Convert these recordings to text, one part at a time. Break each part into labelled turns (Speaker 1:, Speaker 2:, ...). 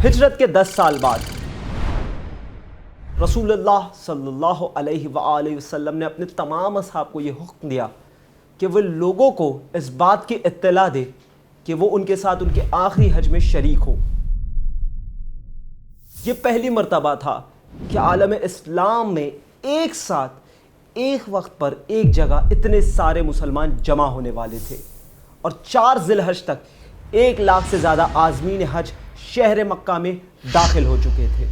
Speaker 1: ہجرت کے 10 سال بعد رسول اللہ صلی اللہ علیہ وآلہ وسلم نے اپنے تمام اصحاب کو یہ حکم دیا کہ وہ لوگوں کو اس بات کی اطلاع دے کہ وہ ان کے ساتھ ان کے آخری حج میں شریک ہو۔ یہ پہلی مرتبہ تھا کہ عالم اسلام میں ایک ساتھ ایک وقت پر ایک جگہ اتنے سارے مسلمان جمع ہونے والے تھے، اور 4 ذی الحج تک 1 لاکھ سے زیادہ عازمین حج شہر مکہ میں داخل ہو چکے تھے۔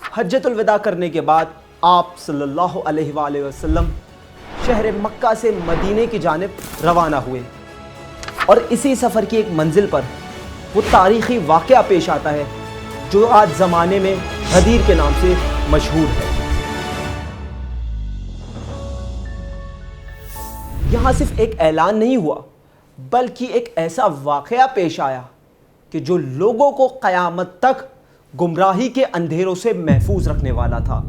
Speaker 1: حجۃ الوداع کرنے کے بعد آپ صلی اللہ علیہ وآلہ وسلم شہر مکہ سے مدینے کی جانب روانہ ہوئے، اور اسی سفر کی ایک منزل پر وہ تاریخی واقعہ پیش آتا ہے جو آج زمانے میں غدیر کے نام سے مشہور ہے۔ یہاں صرف ایک اعلان نہیں ہوا بلکہ ایک ایسا واقعہ پیش آیا کہ جو لوگوں کو قیامت تک گمراہی کے اندھیروں سے محفوظ رکھنے والا تھا۔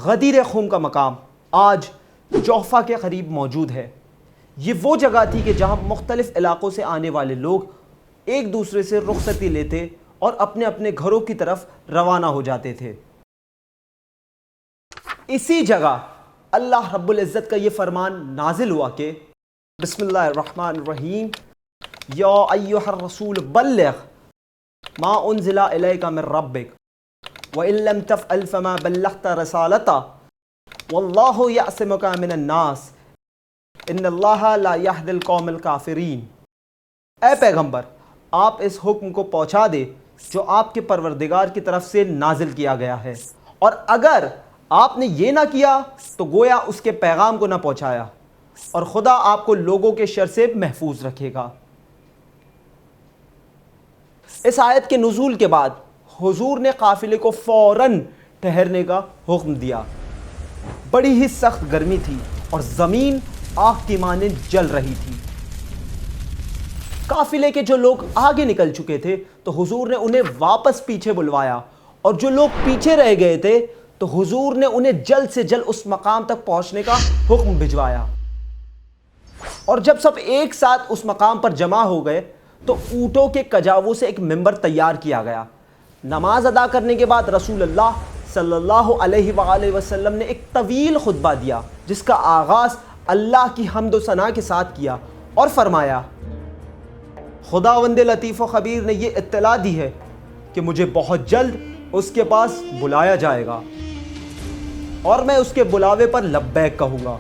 Speaker 1: غدیر خم کا مقام آج جوفہ کے قریب موجود ہے۔ یہ وہ جگہ تھی کہ جہاں مختلف علاقوں سے آنے والے لوگ ایک دوسرے سے رخصتی لیتے اور اپنے اپنے گھروں کی طرف روانہ ہو جاتے تھے۔ اسی جگہ اللہ رب العزت کا یہ فرمان نازل ہوا کہ بسم اللہ الرحمن الرحیم یا ایھا الرسول بلغ ما انزل الیک من ربک وان لم تفعل فما بلغت رسالتہ واللہ یعصمک من الناس ان اللہ لا یہدی القوم الکافرین۔ اے پیغمبر، آپ اس حکم کو پہنچا دے جو آپ کے پروردگار کی طرف سے نازل کیا گیا ہے، اور اگر آپ نے یہ نہ کیا تو گویا اس کے پیغام کو نہ پہنچایا، اور خدا آپ کو لوگوں کے شر سے محفوظ رکھے گا۔ اس آیت کے نزول کے بعد حضور نے قافلے کو فوراً ٹھہرنے کا حکم دیا۔ بڑی ہی سخت گرمی تھی اور زمین آگ کی مانند جل رہی تھی۔ قافلے کے جو لوگ آگے نکل چکے تھے تو حضور نے انہیں واپس پیچھے بلوایا، اور جو لوگ پیچھے رہ گئے تھے تو حضور نے انہیں جلد سے جلد اس مقام تک پہنچنے کا حکم بھجوایا۔ اور جب سب ایک ساتھ اس مقام پر جمع ہو گئے تو اونٹوں کے کجاووں سے ایک منبر تیار کیا گیا۔ نماز ادا کرنے کے بعد رسول اللہ صلی اللہ علیہ وآلہ وسلم نے ایک طویل خطبہ دیا جس کا آغاز اللہ کی حمد و ثنا کے ساتھ کیا، اور فرمایا، خداوند لطیف و خبیر نے یہ اطلاع دی ہے کہ مجھے بہت جلد اس کے پاس بلایا جائے گا، اور میں اس کے بلاوے پر لبیک کہوں گا۔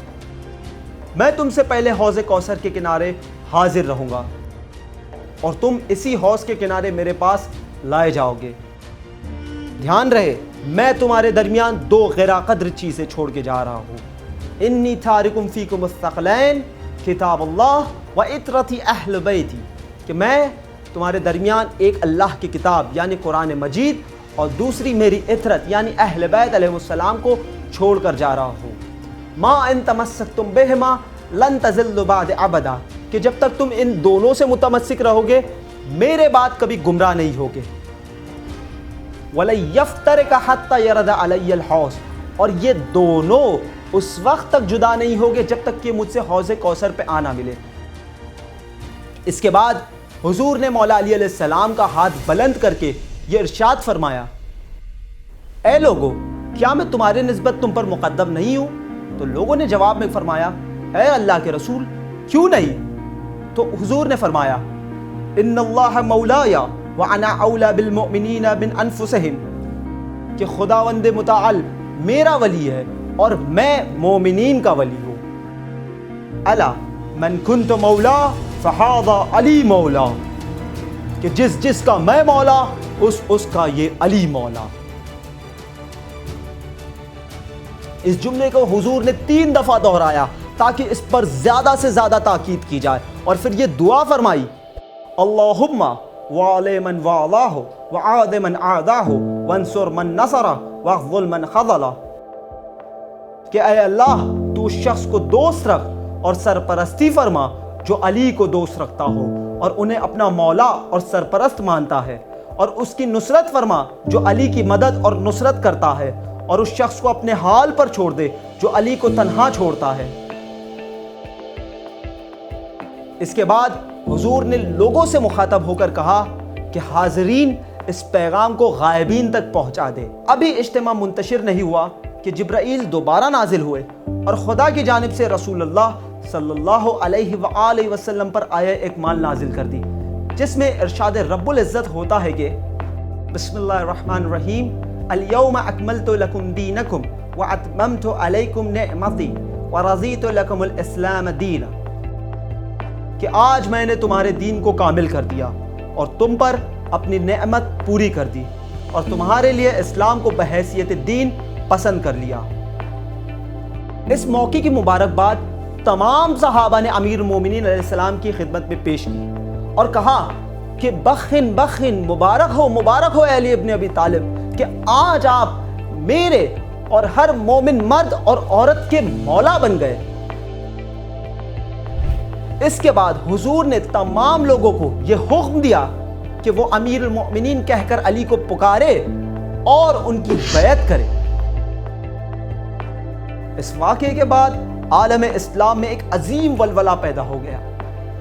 Speaker 1: میں تم سے پہلے حوض کوثر کے کنارے حاضر رہوں گا، اور تم اسی حوض کے کنارے میرے پاس لائے جاؤ گے۔ دھیان رہے، میں تمہارے درمیان 2 غیر قدر چیزیں چھوڑ کے جا رہا ہوں۔ انی تارکم فیکم الثقلین کتاب اللہ و عطرتی اہل بیتی، کہ میں تمہارے درمیان ایک اللہ کی کتاب یعنی قرآن مجید اور دوسری میری عطرت یعنی اہل بیت علیہ السلام کو چھوڑ کر جا رہا ہوں۔ ما ان تمسکتم بہما لن تضلوا بعد ابدا، کہ جب تک تم ان دونوں سے متمسک رہو گے میرے بعد کبھی گمراہ نہیں ہوگے۔ وَلَن يَفْتَرِقَ حَتَّى يَرَدَ عَلَيَّ الْحَوْض، اور یہ دونوں اس وقت تک جدا نہیں ہوگے جب تک کہ مجھ سے حوض کوثر پہ آنا ملے۔ اس کے بعد حضور نے مولا علی علیہ السلام کا ہاتھ بلند کر کے یہ ارشاد فرمایا، اے لوگو، کیا میں تمہارے نسبت تم پر مقدم نہیں ہوں؟ تو لوگوں نے جواب میں فرمایا، اے اللہ کے رسول، کیوں نہیں؟ تو حضور نے فرمایا، ان اللہ مولایا وانا اولی بالمؤمنین من انفسہم، کہ خداوند متعال میرا ولی ہے اور میں مومنین کا ولی ہوں۔ الا من کنت مولا فہذا علی مولا، کہ جس کا میں مولا اس کا یہ علی مولا۔ اس جملے کو حضور نے 3 دفعہ دہرایا تاکہ اس پر زیادہ سے زیادہ تاکید کی جائے، اور پھر یہ دعا فرمائی، اللہم والی من والاہ وعاد من عاداہ وانصر من نصرہ واخذل من خذلہ، کہ اے اللہ تو اس شخص کو دوست رکھ اور سرپرستی فرما جو علی کو دوست رکھتا ہو اور انہیں اپنا مولا اور سرپرست مانتا ہے، اور اس کی نصرت فرما جو علی کی مدد اور نصرت کرتا ہے، اور اس شخص کو اپنے حال پر چھوڑ دے جو علی کو تنہا چھوڑتا ہے۔ اس کے بعد حضور نے لوگوں سے مخاطب ہو کر کہا کہ حاضرین، اس پیغام کو غائبین تک پہنچا دے۔ ابھی اجتماع منتشر نہیں ہوا کہ جبرائیل دوبارہ نازل ہوئے اور خدا کی جانب سے رسول اللہ صلی اللہ علیہ وآلہ وسلم پر آیہ اکمال نازل کر دی، جس میں ارشاد رب العزت ہوتا ہے کہ بسم اللہ الرحمن الرحیم الیوم اکملت لکم دینکم واتممت علیکم نعمتی ورضیت لکم الاسلام دینا، کہ آج میں نے تمہارے دین کو کامل کر دیا اور تم پر اپنی نعمت پوری کر دی اور تمہارے لیے اسلام کو بحیثیت دین پسند کر لیا۔ اس موقع کی مبارکباد تمام صحابہ نے امیر المومنین علیہ السلام کی خدمت میں پیش کی اور کہا کہ بخن بخن مبارک ہو علی ابن ابی طالب کہ آج آپ میرے اور ہر مومن مرد اور عورت کے مولا بن گئے۔ اس کے بعد حضور نے تمام لوگوں کو یہ حکم دیا کہ وہ امیر المؤمنین کہہ کر علی کو پکارے اور ان کی بیعت کرے۔ اس واقعے کے بعد عالم اسلام میں ایک عظیم ولولہ پیدا ہو گیا،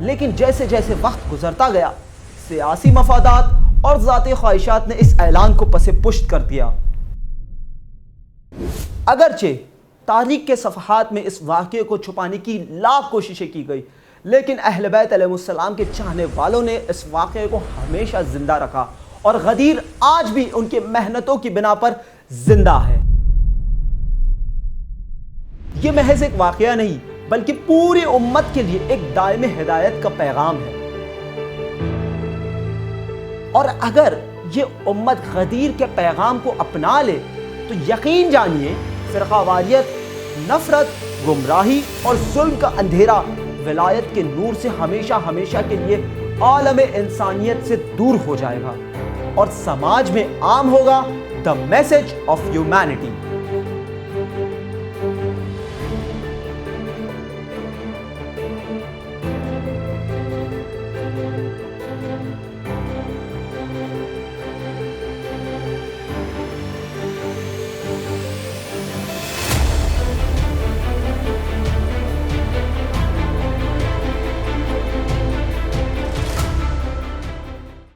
Speaker 1: لیکن جیسے جیسے وقت گزرتا گیا سیاسی مفادات اور ذاتی خواہشات نے اس اعلان کو پس پشت کر دیا۔ اگرچہ تاریخ کے صفحات میں اس واقعے کو چھپانے کی لاکھ کوششیں کی گئی، لیکن اہل بیت علیہ السلام کے چاہنے والوں نے اس واقعے کو ہمیشہ زندہ رکھا اور غدیر آج بھی ان کی محنتوں کی بنا پر زندہ ہے۔ یہ محض ایک واقعہ نہیں بلکہ پوری امت کے لیے ایک دائم ہدایت کا پیغام ہے، اور اگر یہ امت غدیر کے پیغام کو اپنا لے تو یقین جانیے فرقہ واریت، نفرت، گمراہی اور ظلم کا اندھیرا ولایت کے نور سے ہمیشہ ہمیشہ کے لیے عالم انسانیت سے دور ہو جائے گا اور سماج میں عام ہوگا the message of humanity۔